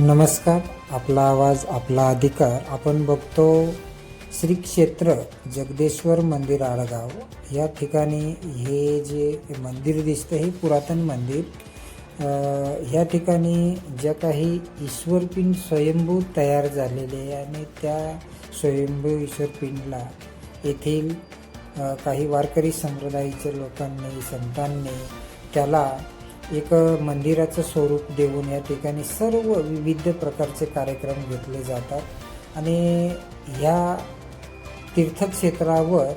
नमस्कार. आपला आवाज आपला अधिकार. आपण बघतो श्री क्षेत्र जगदेश्वर मंदिर आडगाव या ठिकाणी हे जे मंदिर दिसतं हे पुरातन मंदिर. ह्या ठिकाणी ज्या काही ईश्वरपिंड स्वयंभू तयार झालेले आहे आणि त्या स्वयंभू ईश्वरपिंडला येथील काही वारकरी संप्रदायाच्या लोकांनी संतांनी त्याला एक मंदिराचं स्वरूप देऊन या ठिकाणी सर्व विविध प्रकारचे कार्यक्रम घेतले जातात आणि ह्या तीर्थक्षेत्रावर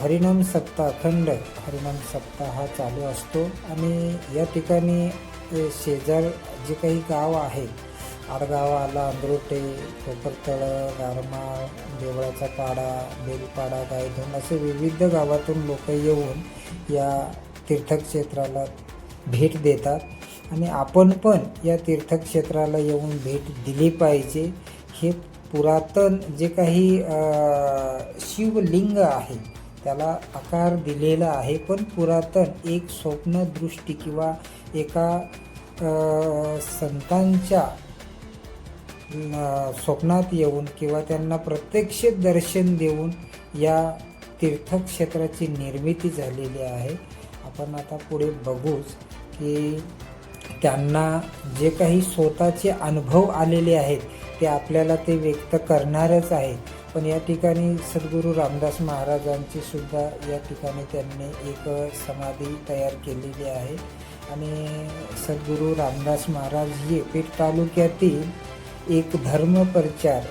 हरिनाम सप्ताह अखंड हरिनाम सप्ताह हा चालू असतो. आणि या ठिकाणी शेजार जे काही गाव आहे, आडगाव आला, अंद्रोटे, कोपरतळ, गारमाळ, देवळाचा पाडा, बेलपाडा, गायधोंड असे विविध गावातून लोक येऊन या तीर्थक्षेत्राला भेट देतात आणि आपण पण या तीर्थक्षेत्राला येऊन भेट दिली पाहिजे. हे पुरातन जे काही शिवलिंग आहे त्याला आकार दिलेला आहे, पण पुरातन एक स्वप्नदृष्टी किंवा एका संतांच्या स्वप्नात येऊन किंवा त्यांना प्रत्यक्ष दर्शन देऊन या तीर्थक्षेत्राची निर्मिती झालेली आहे. आपण आता पुढे बघूच की त्यांना जे काही स्वतःचे अनुभव आलेले आहेत ते आपल्याला ते व्यक्त करणारच आहेत. पण या ठिकाणी सद्गुरू रामदास महाराजांची सुद्धा या ठिकाणी त्यांनी एक समाधी तयार केलेली आहे आणि सद्गुरू रामदास महाराज हे पेठ तालुक्यातील एक धर्मप्रचार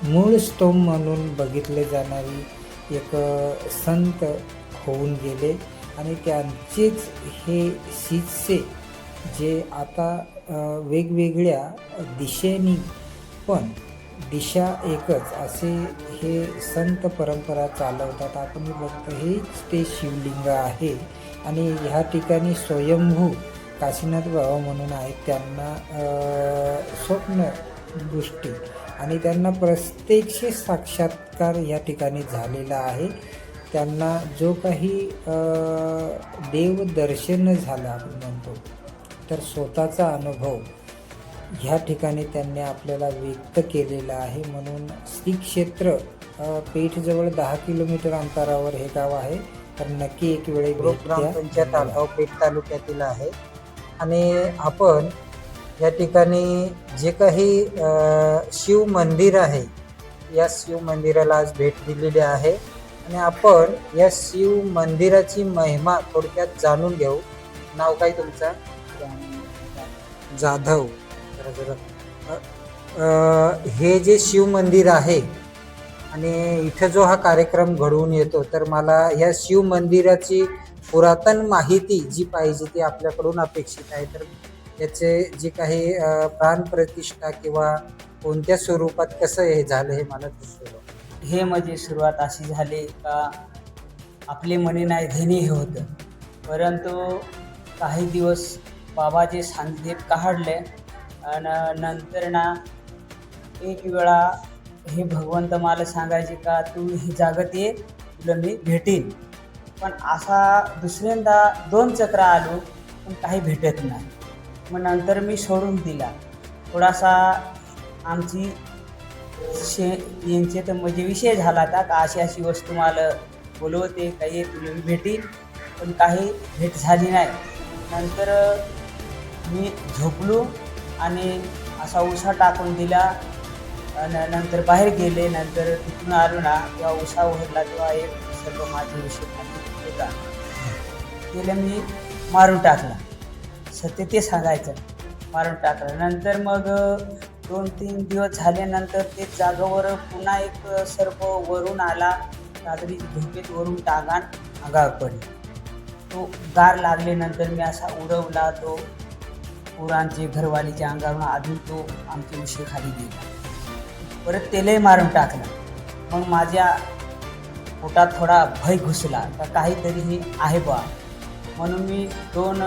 मूळ स्तंभ म्हणून बघितले जाणारी एक संत होऊन गेले आणि त्यांचेच हे शिष्य जे आता वेगवेगळ्या दिशेनी पण दिशा एकच असे हे संत परंपरा चालवतात. आपण बघतो हेच ते शिवलिंग आहे आणि ह्या ठिकाणी स्वयंभू काशीनाथ बाबा म्हणून आहेत. त्यांना स्वप्नदृष्टी आणि त्यांना प्रत्यक्ष साक्षात्कार या ठिकाणी झालेला आहे. त्यांना जो काही देवदर्शन झालं आपण म्हणतो तर स्वतःचा अनुभव ह्या ठिकाणी त्यांनी आपल्याला व्यक्त केलेला आहे. म्हणून श्री क्षेत्र पेठजवळ 10 किलोमीटर अंतरावर हे गाव आहे. तर नक्की एक वेळे ग्रामपंचायत आडगाव पेठ तालुक्यातील आहे आणि आपण या ठिकाणी जे काही शिव मंदिर आहे या शिव मंदिराला आज भेट दिलेली आहे आणि आपण या शिव मंदिराची महिमा थोडक्यात जाणून घेऊ. नाव काय तुमचं? जाधव. हे जे शिव मंदिर आहे आणि इथं जो हा कार्यक्रम घडवून येतो तर मला या शिव मंदिराची पुरातन माहिती जी पाहिजे ती आपल्याकडून अपेक्षित आहे. तर याचे जे काही प्राणप्रतिष्ठा किंवा कोणत्या स्वरूपात कसं हे झालं हे मला दिसतं. हे म्हणजे सुरुवात अशी झाली का आपले मनी नाही धेने हे होतं, परंतु काही दिवस बाबाचे सांगितले काढले आणि नंतर ना एक वेळा हे भगवंत मला सांगायचे का तू ही जागत ये, तुला मी भेटेन. पण असा दुसऱ्यांदा 2 चक्र आलो पण काही भेटत नाही. मग नंतर मी सोडून दिला. थोडासा आमची यांचे तर म्हणजे विषय झाला होता का अशी अशी वस्तू मला बोलवते काही तुला मी भेटेन, पण काही भेट झाली नाही. नंतर मी झोपलो आणि असा उसा टाकून दिला आणि नंतर बाहेर गेले. नंतर तिथून आलो ना तेव्हा उसा उघडला तेव्हा एक सर्व माझे विषय होता त्याला मी मारून टाकला. सत्य ते सांगायचं, मारून टाकलं. नंतर मग 2-3 दिवस झाल्यानंतर ते जागेवर पुन्हा एक सर्प वरून आला. रात्री झोपेत वरून टांगान अंगावर पडले. तो गार लागल्यानंतर मी असा उडवला. तो पुरांचे घरवालीच्या अंगावरून अजून तो आमच्या विषय खाली गेला. परत त्यालाही मारून टाकला. मग माझ्या पोटात थोडा भय घुसला का काहीतरी हे आहे बा, म्हणून मी 2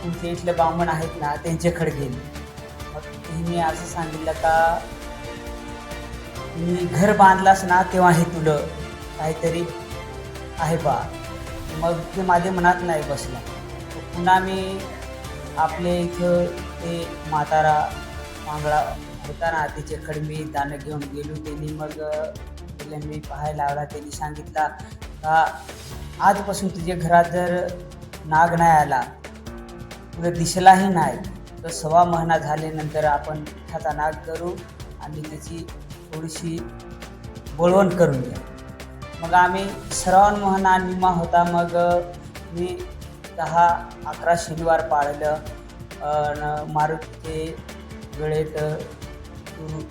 तुमच्या इथले ब्राह्मण आहेत ना त्यांच्याकडे गेले. मग मी असं सांगितलं का मी घर बांधलास ना तेव्हा हे तुला काहीतरी आहे बा. मग ते माझ्या मनात नाही बसला. पुन्हा मी आपल्या इथं ते म्हातारा पांगळा होता ना त्याच्याकडे मी दाणं घेऊन गेलो. त्यांनी मग तिला मी पाहायला लावला. त्यांनी सांगितला का आजपासून तुझ्या घरात जर नाग नाही आला, तुला दिसलाही नाही, तर 1.25 महिना झाल्यानंतर आपण पिठाचा नाग करू आणि त्याची थोडीशी बोलवण करून घ्या. मग आम्ही श्रावण महिना निमा होता. मग मी 10-11 शनिवार पाळलं. मारुतीचे गळेत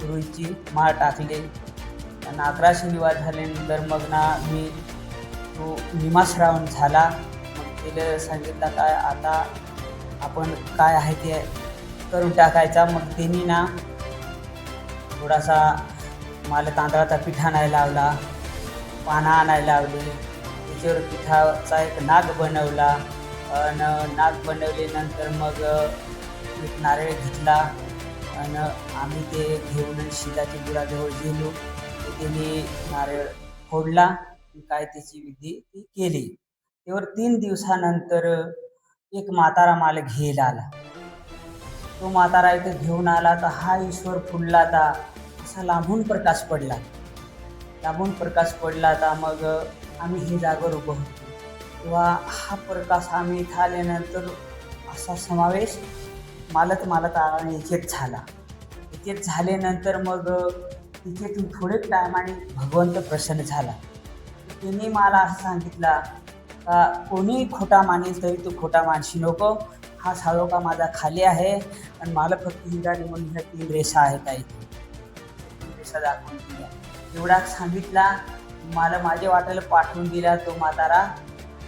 रुईची माळ टाकली आणि 11 शनिवार झाल्यानंतर मग ना मी तो निमा श्रावण झाला. मग तिला सांगितलं काय आता आपण काय आहे ते करून टाकायचा. मग त्यांनी ना थोडासा मला तांदळाचा पिठा आणायला लावला, पानं आणायला लावली, त्याच्यावर पिठाचा एक नाग बनवला. आणि नाग बनवल्यानंतर मग एक नारळ घेतला आणि आम्ही ते घेऊन शिलाच्या बुडाजवळ गेलो. त्यांनी नारळ फोडला, काय त्याची विधी ती केली. त्यावर 3 दिवसानंतर एक म्हातारा मला घ्यायला आला. तो म्हातारा इथे घेऊन आला तर हा ईश्वर फुलला था, असा लांबून प्रकाश पडला. तर मग आम्ही हे जागेवर उभं होतो. तेव्हा हा प्रकाश आम्ही इथं आल्यानंतर असा समावेश मालत याच्यात झाला. याच्यात झाल्यानंतर मग तिथेतून थोडे टायमाने भगवंत प्रसन्न झाला. त्यांनी मला असं सांगितला का कोणी खोटा मानेल तरी तू खोटा मानशी नको. हा साळोका माझा खाली आहे आणि मला फक्त हिराणी म्हणून ह्या 3 रेषा आहेत. काही 3 रेषा दाखवून दिल्या. एवढा सांगितला. मला माझ्या वाट्याला पाठवून दिला. तो म्हातारा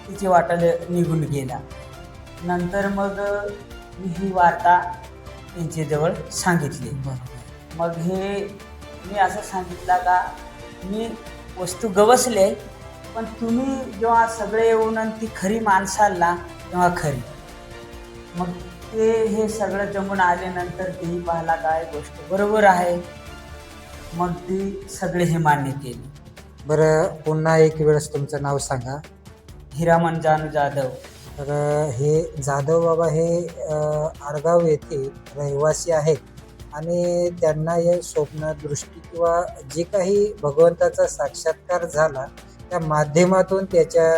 तिच्या वाट्याला निघून गेला. नंतर मग मी ही वार्ता त्यांच्याजवळ सांगितली. मग हे मी असं सांगितलं का मी वस्तू गवसले, पण तुम्ही जेव्हा सगळे येऊन ती खरी माणसाला तेव्हा खरी. मग ते हे सगळं जमून आल्यानंतर तेही पाहिला काय गोष्ट बरोबर आहे. मग ती सगळे हे मान्य केली. बरं, पुन्हा एक वेळेस तुमचं नाव सांगा. हिरामन जानू जाधव. तर हे जाधव बाबा हे आडगाव येथे रहिवासी आहेत आणि त्यांना हे स्वप्न दृष्टी किंवा जे काही भगवंताचा साक्षात्कार झाला त्या माध्यमातून त्याच्या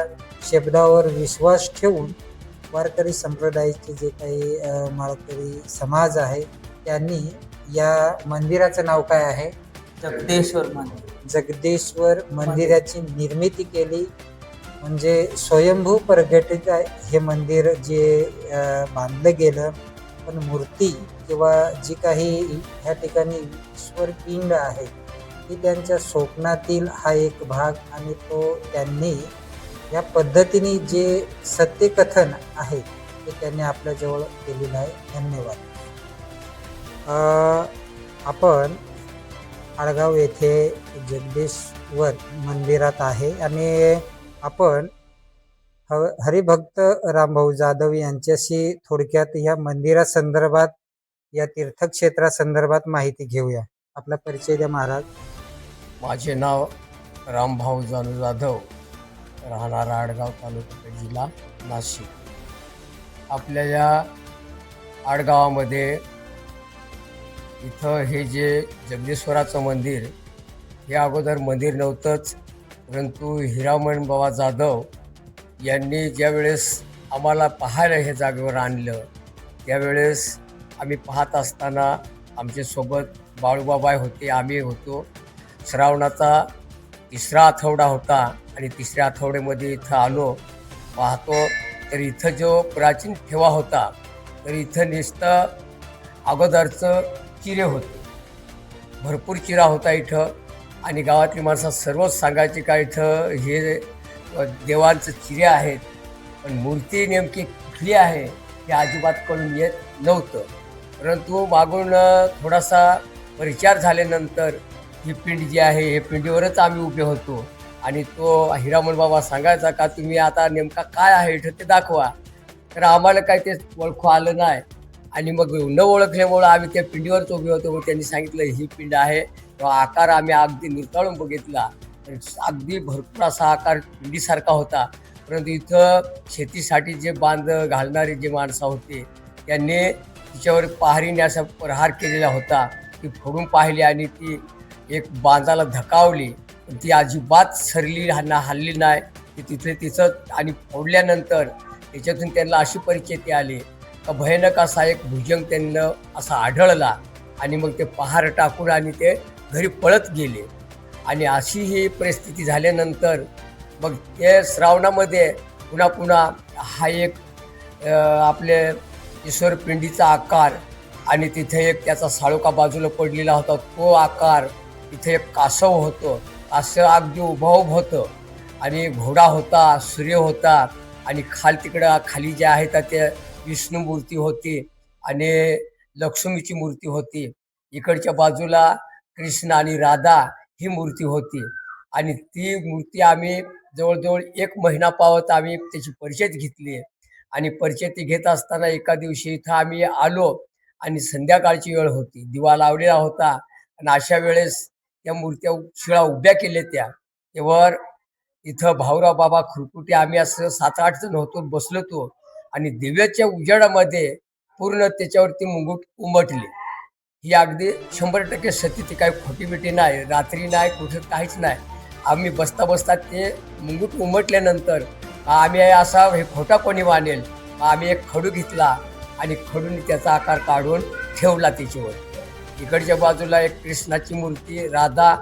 शब्दावर विश्वास ठेवून वारकरी संप्रदायाचे जे काही माळकरी समाज आहे त्यांनी या मंदिराचं नाव काय आहे? जगदेश्वर मंदिर. जगदेश्वर मंदिराची निर्मिती केली. म्हणजे स्वयंभू प्रगटित हे मंदिर जे बांधलं गेलं, पण मूर्ती किंवा जी काही ह्या ठिकाणी ईश्वर पिंड आहे ती त्यांच्या स्वप्नातील हा एक भाग आणि तो त्यांनी या पद्धतीने जे सत्यकथन आहे ते त्यांनी आपल्याजवळ केलेलं आहे. धन्यवाद. आपण आडगाव येथे जगदेश्वर मंदिरात आहे आणि आपण हरिभक्त रामभाऊ जाधव यांच्याशी थोडक्यात या मंदिरासंदर्भात, या तीर्थक्षेत्रासंदर्भात माहिती घेऊया. आपला परिचय द्या महाराज. माझे नाव रामभाऊ जानू जाधव, राहणार आडगाव, तालुका जिल्हा नाशिक. आपल्या या आडगावामध्ये इथं हे जे जगदेश्वराचं मंदिर, हे अगोदर मंदिर नव्हतंच, परंतु हिरामन बाबा जाधव यांनी ज्यावेळेस आम्हाला पाहायला हे जागेवर आणलं त्यावेळेस आम्ही पाहत असताना आमच्यासोबत बाळूबाबा होते, आम्ही होतो. श्रावणाचा 3रा आठवडा होता आणि 3ऱ्या आठवड्यामध्ये इथं आलो. पाहतो तर इथं जो प्राचीन ठेवा होता तर इथं नुसतं अगोदरचं चिरे होते, भरपूर चिरा होता इथं. आणि गावातली माणसं सर्वच सांगायची का इथं हे देवांचं चिरे आहेत, पण मूर्ती नेमकी कुठली आहे हे अजिबात कळून येत नव्हतं. परंतु मागून थोडासा परिचार झाल्यानंतर ही पिंड जी आहे हे पिंडीवरच आम्ही उभे होतो आणि तो हिरामन बाबा सांगायचा का तुम्ही आता नेमका काय आहे इथं ते दाखवा. तर आम्हाला काय ते ओळखू आलं नाही आणि मग न ओळखल्यामुळं आम्ही त्या पिंडीवरच उभे होतो. मग त्यांनी सांगितलं ही पिंड आहे. तो आकार आम्ही अगदी निरताळून बघितला तर अगदी भरपूर असा आकार पिंडीसारखा होता. परंतु इथं शेतीसाठी जे बांध घालणारे जे माणसं होते त्यांनी तिच्यावर पहारीने असा प्रहार केलेला होता. ती फोडून पाहिली आणि ती एक बांधाला धकावली, पण ती अजिबात सरली हल्ली नाही. ती तिथे तिचं आणि फोडल्यानंतर त्याच्यातून त्यांना अशी परिस्थिती आली का भयानक असा एक भुजंग त्यांना असा आढळला आणि मग ते पहार टाकून आणि ते घरी पळत गेले. आणि अशी ही परिस्थिती झाल्यानंतर मग ते श्रावणामध्ये पुन्हा पुन्हा हा एक आपले ईश्वर पिंडीचा आकार आणि तिथे एक त्याचा साळोखा बाजूला पडलेला होता तो आकार, तिथे एक कासव होतं, कासव अगदी उभं होतं आणि घोडा होता, सूर्य होता आणि तिकडं खाली जे आहेत ते विष्णू मूर्ती होती आणि लक्ष्मीची मूर्ती होती. इकडच्या बाजूला कृष्ण आणि राधा ही मूर्ती होती आणि ती मूर्ती आम्ही जवळजवळ 1 महिना पावत आम्ही त्याची परिचय घेतली. आणि परिचय घेत असताना एका दिवशी इथं आम्ही आलो आणि संध्याकाळची वेळ होती, दिवा लावलेला होता आणि अशा वेळेस त्या मूर्त्या शिळा उभ्या केल्या त्या. तेव्हा इथं भाऊराव बाबा खुरकुटे आम्ही असं 7-8 जण होतो, बसलो होतो आणि दिव्याच्या उजेडामध्ये पूर्ण त्याच्यावरती मुंगूट उमटले. ही अगदी 100% सत्य, ती काही खोटी बिटी नाही, रात्री नाही, कुठं काहीच नाही. आम्ही बसता बसता ते मुंगूट उमटल्यानंतर आम्ही असा हे खोटा कोणी मानेल, आम्ही एक खडू घेतला आणि खडूने त्याचा आकार काढून ठेवला त्याच्यावर. इकडच्या बाजूला एक कृष्णाची मूर्ती, राधा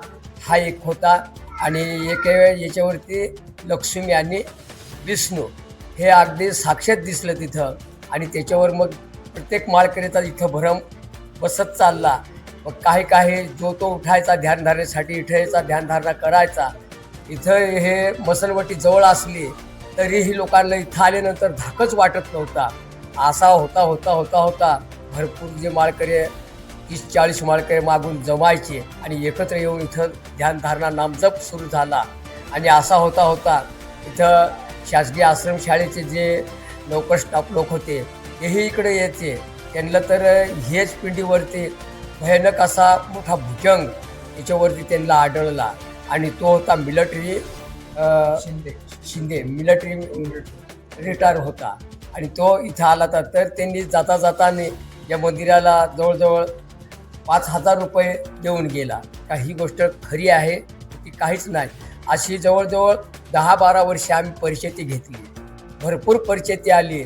हा एक होता आणि एक याच्यावरती लक्ष्मी आणि विष्णू हे अगदी साक्षात दिसलं तिथं. आणि त्याच्यावर मग प्रत्येक माळकरीचा इथं भरम बसत चालला. मग काही जो तो उठायचा ध्यानधारणेसाठी, इठायचा ध्यानधारणा करायचा. इथं हे मसलवटी जवळ असली तरीही लोकांना इथं आल्यानंतर धाकच वाटत नव्हता. असा होता होता होता होता भरपूर जे माळकरी 30-40 माळकरी मागून जमायचे आणि एकत्र येऊन इथं ध्यानधारणा नामजप सुरू झाला. आणि असा होता होता इथं शासकीय आश्रमशाळेचे जे नौकर स्टाफ लोक होते तेही इकडे यायचे. त्यांना तर हेच पिंडीवरती भयानक असा मोठा भुजंग याच्यावरती त्यांना आढळला आणि तो होता मिलिटरी शिंदे मिलिटरी रिटायर होता. आणि तो इथं आला तर त्यांनी जाता जाताने या मंदिराला जवळजवळ 5,000 रुपये देऊन गेला. का ही गोष्ट खरी आहे ती काहीच नाही. अशी जवळजवळ 10-12 वर्षे आम्ही परिचिती घेतली, भरपूर परिचिती आली.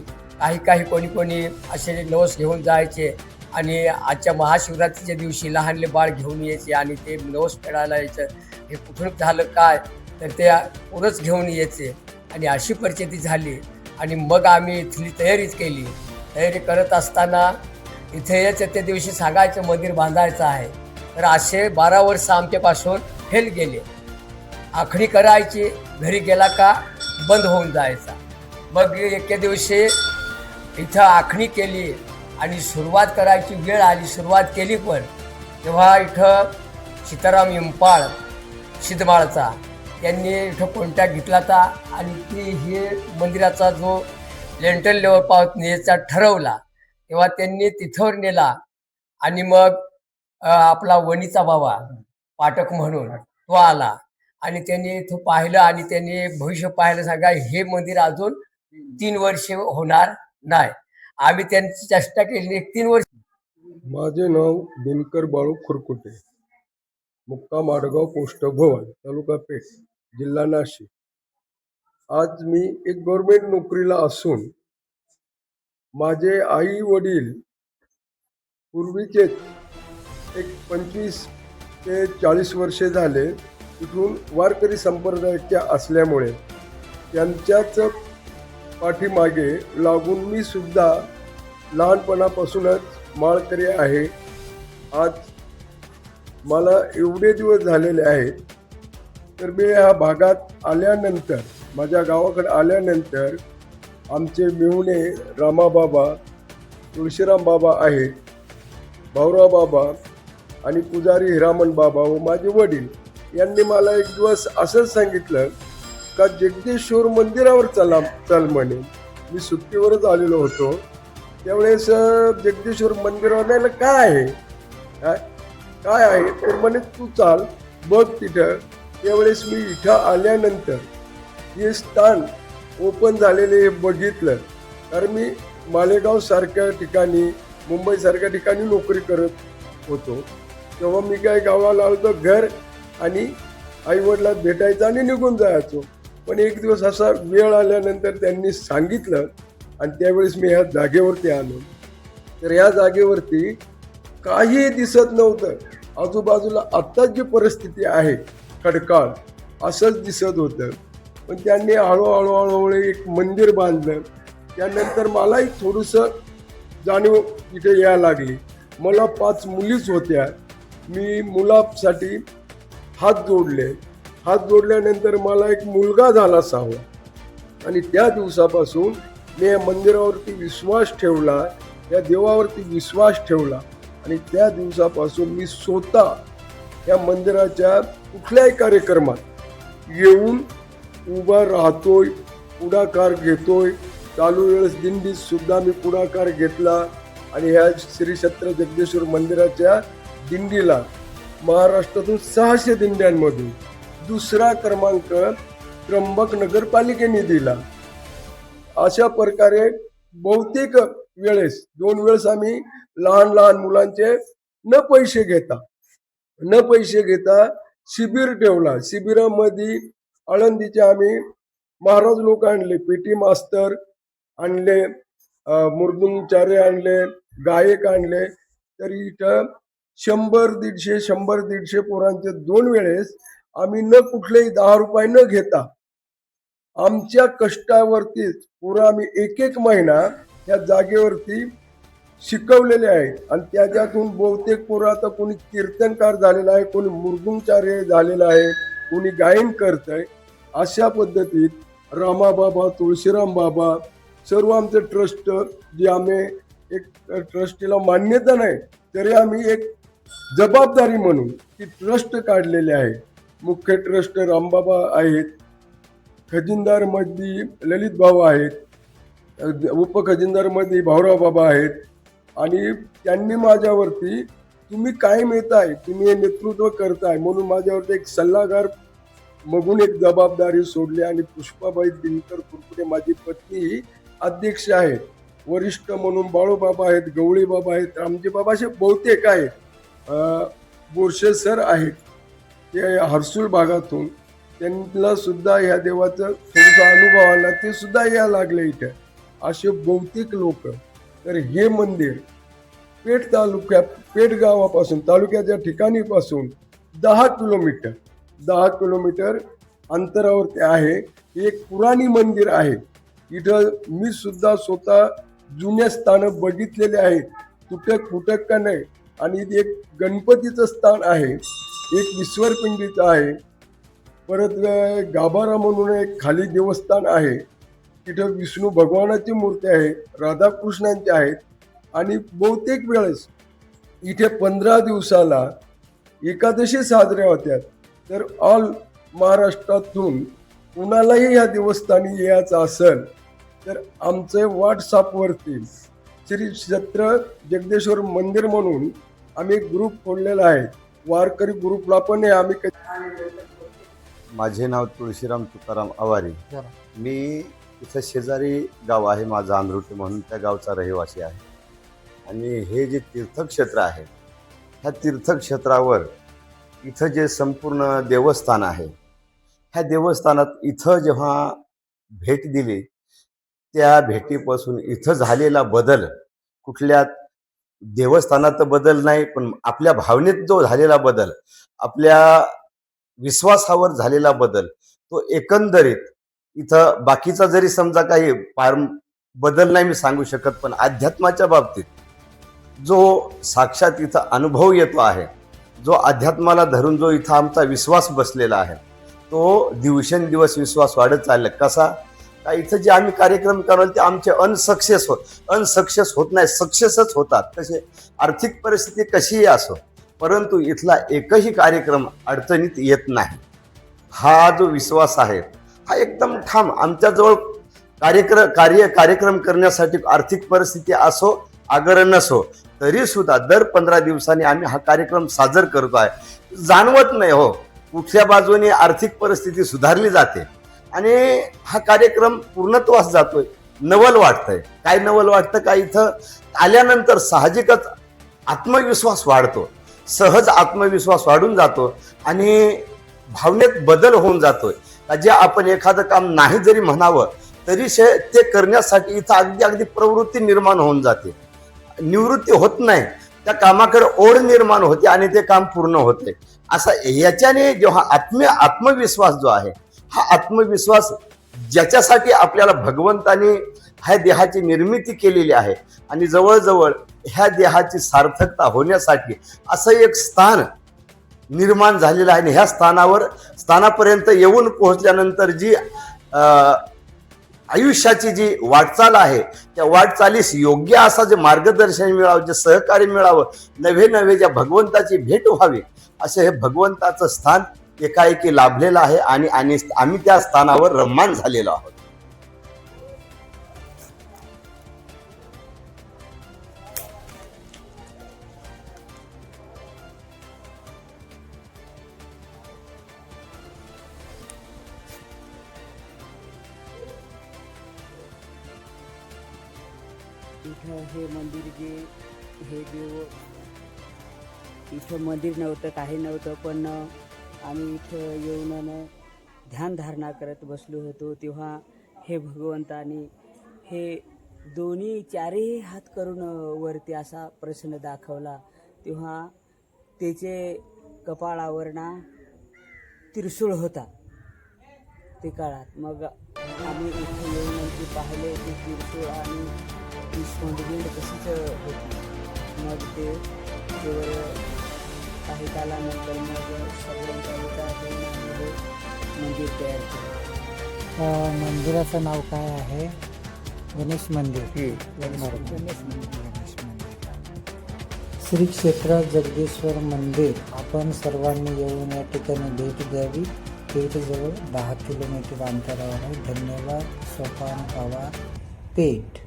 काही कोणी असे नवस घेऊन जायचे आणि आजच्या महाशिवरात्रीच्या दिवशी लहानले बाळ घेऊन यायचे आणि ते नवस फेडायला यायचं. हे कुठून झालं काय तर ते पुरच घेऊन यायचे आणि अशी परिस्थिती झाली. आणि मग आम्ही इथली तयारीच केली. तयारी करत असताना इथे यायचं त्या दिवशी सांगायचं मंदिर बांधायचं आहे. तर असे 12 वर्ष आमच्यापासून फेल गेले. आखणी करायची, घरी गेला का बंद होऊन जायचा. मग एके दिवशी इथं आखणी केली आणि सुरुवात करायची वेळ आली. सुरुवात केली पण तेव्हा इथं सीताराम इंपाळ सिद्धमाळचा त्यांनी इथं कॉन्टॅक्ट घेतला होता आणि ती हे मंदिराचा जो लेंटल लेवल पावत न्यायचा ठरवला. तेव्हा त्यांनी तिथवर नेला आणि मग आपला वणीचा बाबा पाठक म्हणून तो आला आणि त्यांनी इथं पाहिलं आणि त्यांनी भविष्य पाहायला सांगा हे मंदिर अजून 3 वर्ष होणार नाही. आम्ही त्यांची चेष्टा केली 3 वर्ष. माझे नाव दिनकर बाळू खुरकुटे, मुक्काम आडगाव, पोस्ट भवन, तालुका पेठ, जिल्हा नाशिक. आज मी एक गव्हर्नमेंट नोकरीला असून माझे आई वडील पूर्वीचेच एक 25 ते 40 वर्षे झाले तिथून वारकरी संप्रदायाच्या असल्यामुळे त्यांच्याच पाठीमागे लागून मी सुद्धा लहानपणापासूनच माळकरी आहे. आज मला एवढे दिवस झालेले आहेत. तर मी ह्या भागात आल्यानंतर, माझ्या गावाकडे आल्यानंतर आमचे मेहुणे रामाबाबा, तुळशीराम बाबा आहेत, भाऊराव बाबा आणि पुजारी हिरामण बाबा व माझे वडील यांनी मला एक दिवस असंच सांगितलं का जगदीश्वर मंदिरावर चल म्हणे. मी सुट्टीवरच आलेलो होतो. त्यावेळेस जगदीश्वर मंदिरावर नाही काय आहे काय आहे तर म्हणे तू चाल बघ तिथं. त्यावेळेस मी इथं आल्यानंतर हे स्थान ओपन झालेले हे बघितलं. कारण मी मालेगाव सारख्या ठिकाणी मुंबईसारख्या ठिकाणी नोकरी करत होतो. तेव्हा मी काय गावाला आलो घर आणि आईवडिलात भेटायचं आणि निघून जायचो. पण एक दिवस असा वेळ आल्यानंतर त्यांनी सांगितलं आणि त्यावेळेस मी ह्या जागेवरती आलो. तर ह्या जागेवरती काही दिसत नव्हतं. आजूबाजूला आत्ताच जी परिस्थिती आहे खडकाळ असंच दिसत होतं. पण त्यांनी हळूहळू एक मंदिर बांधलं. त्यानंतर मलाही थोडंसं जाणीव इथे यायला लागली. मला 5 मुलीच होत्या. मी मुलासाठी हात जोडले. हात जोडल्यानंतर मला एक मुलगा झाला 6वा आणि त्या दिवसापासून मी या मंदिरावरती विश्वास ठेवला, या देवावरती विश्वास ठेवला आणि त्या दिवसापासून मी स्वतः या मंदिराच्या कुठल्याही कार्यक्रमात येऊन उभा राहतोय, पुढाकार घेतोय. चालू वेळेस दिंडीत सुद्धा मी पुढाकार घेतला आणि ह्या श्री क्षेत्र जगदेश्वर मंदिराच्या दिंडीला महाराष्ट्रातून 600 दिंड्यांमधून 2रा क्रमांक त्र्यंबक नगरपालिकेने दिला. अशा प्रकारे बहुतेक वेळेस 2 वेळेस आम्ही लहान मुलांचे न पैसे घेता शिबिर ठेवला. शिबिरामध्ये आळंदीचे आम्ही महाराज लोक आणले, पेटी मास्तर आणले, मुर्दुंगचार्य आणले, गायक आणले. तर इथं 100-150 पोरांचे 2 वेळेस आम्ही न कुठलेही 10 रुपये न घेता आमच्या कष्टावरतीच पुरा आम्ही एक महिना या जागेवरती शिकवलेले आहेत आणि त्याच्यातून बहुतेक पोरं आता कोणी कीर्तनकार झालेला आहे, कोणी मृदुंगचार्य झालेला आहे, कोणी गायन करत आहे. अशा पद्धतीत रामाबाबा, तुळशीराम बाबा सर्व आमचे ट्रस्ट जे आम्ही एक ट्रस्टीला मान्यता नाही तरी आम्ही एक जबाबदारी म्हणून ती ट्रस्ट काढलेले आहे. मुख्य ट्रस्ट रामबाबा आहेत, खजिनदारमध्ये ललित भाऊ आहेत, उपखजिनदारमध्ये भाऊराव बाबा आहेत आणि त्यांनी माझ्यावरती तुम्ही कायम येताय, तुम्ही हे नेतृत्व करताय म्हणून माझ्यावरती एक सल्लागार मगून एक जबाबदारी सोडली आणि पुष्पाबाई दिनकर कुरकुटे माझी पत्नी ही अध्यक्ष आहेत. वरिष्ठ म्हणून बाळूबाबा आहेत, गवळी बाबा आहेत, रामजी बाबा असे बहुतेक आहेत. बोरशे सर आहेत ते हर्सुल भागातून, त्यांना सुद्धा ह्या देवाचा थोडासा अनुभव आला, ते सुद्धा यायला लागले इथे. असे बहुतेक लोक. तर हे मंदिर पेठ गावापासून तालुक्याच्या ठिकाणीपासून 10 किलोमीटर अंतरावरती आहे. एक पुराणी मंदिर आहे. इथं मी सुद्धा स्वतः जुन्या स्थान बघितलेले आहेत, तुटक फुटक का नाही. आणि एक गणपतीचं स्थान आहे, एक ईश्वरपिंडीचं आहे, परत गाभारा म्हणून एक खाली देवस्थान आहे. तिथं विष्णू भगवानाची मूर्ती आहे, राधाकृष्णांची आहेत. आणि बहुतेक वेळेस इथे 15 दिवसाला एकादशी साजऱ्या होत्या. तर ऑल महाराष्ट्रातून कुणालाही या देवस्थानी यायचं असेल तर आमचे व्हॉट्सअपवरती श्री क्षेत्र जगदेश्वर मंदिर म्हणून आम्ही एक ग्रुप खोललेला आहे. वारकरी ग्रुपला पण हे आम्ही. माझे नाव तुळशीराम तुकाराम आवारी. मी इथं शेजारी गाव आहे माझं आंध्रुटे म्हणून, त्या गावचा रहिवासी आहे. आणि हे जे तीर्थक्षेत्र आहे ह्या तीर्थक्षेत्रावर इथं जे संपूर्ण देवस्थान आहे, ह्या देवस्थानात इथं जेव्हा भेट दिली त्या भेटीपासून इथं झालेला बदल, कुठल्या देवस्थानात बदल नाही पण आपल्या भावनेत जो झालेला बदल, आपल्या विश्वासावर झालेला बदल, तो एकंदरीत इथं बाकीचा जरी समजा काही बदल नाही मी सांगू शकत, पण अध्यात्माच्या बाबतीत जो साक्षात इथं अनुभव येतो आहे, जो अध्यात्माला धरून जो इथं आमचा विश्वास बसलेला आहे, तो दिवसेंदिवस विश्वास वाढत चालला. कसा का इथं जे आम्ही कार्यक्रम कराल ते आमचे अनसक्सेस होत नाही, सक्सेसच होतात. कसे आर्थिक परिस्थिती कशीही असो, परंतु इथला एकही कार्यक्रम अडचणीत येत नाही. हा जो विश्वास आहे हा एकदम ठाम. आमच्याजवळ कार्यक्रम करण्यासाठी आर्थिक परिस्थिती असो अगर नसो तरी सुद्धा दर 15 दिवसांनी आम्ही हा कार्यक्रम सादर करतो आहे. जाणवत नाही हो कुठल्या बाजूने आर्थिक परिस्थिती सुधारली जाते आणि हा कार्यक्रम पूर्णत्वास जातोय. नवल वाटतंय. काय नवल वाटतं का इथं आल्यानंतर साहजिकच आत्मविश्वास वाढतो, सहज आत्मविश्वास वाढून जातो आणि भावनेत बदल होऊन जातोय. जे आपण एखादं काम नाही जरी म्हणावं तरी ते करण्यासाठी इथं अगदी अगदी प्रवृत्ती निर्माण होऊन जाते. निवृत्ती होत नाही, त्या कामाकडे ओढ निर्माण होते आणि ते काम पूर्ण होते. असं याच्याने जेव्हा आत्मविश्वास जो आहे, हा आत्मविश्वास ज्याच्यासाठी आपल्याला भगवंताने ह्या देहाची निर्मिती केलेली आहे आणि जवळजवळ ह्या देहाची सार्थकता होण्यासाठी असं एक स्थान निर्माण झालेलं आहे. आणि ह्या स्थानापर्यंत येऊन पोहोचल्यानंतर जी आयुष्याची जी वाटचाल आहे, त्या वाटचालीस योग्य असा जे मार्गदर्शन मिळावं, जे सहकार्य मिळावं, नवे नवे ज्या भगवंताची भेट व्हावी, असं हे भगवंताचं स्थान एकाएकी लाभलेलं आहे आणि आम्ही त्या स्थानावर रम्मान झालेलो आहोत. इथं हे मंदिर हे देव इथं मंदिर नव्हतं, काही नव्हतं, पण आम्ही इथं येऊन ध्यानधारणा करत बसलो होतो. तेव्हा हे भगवंतानी हे दोन्ही चारही हात करून वरती असा प्रश्न दाखवला. तेव्हा त्याचे कपाळावर ना त्रिशूळ होता ते काळात. मग आम्ही इथं येऊन ते पाहिले ते त्रिशूळ आणि ती सोंडबिंड कशीच होती. मग ते काही कालानंतर मग सर्वांच्या मंदिर तयार केलं. मंदिराचं नाव काय आहे? गणेश मंदिर. गणेश मंदिर. श्री क्षेत्र जगदीश्वर मंदिर आपण सर्वांनी येऊन या ठिकाणी भेट द्यावी. पेठजवळ 10 किलोमीटर अंतरावर आहे. धन्यवाद. सोपान पवार, पेठ.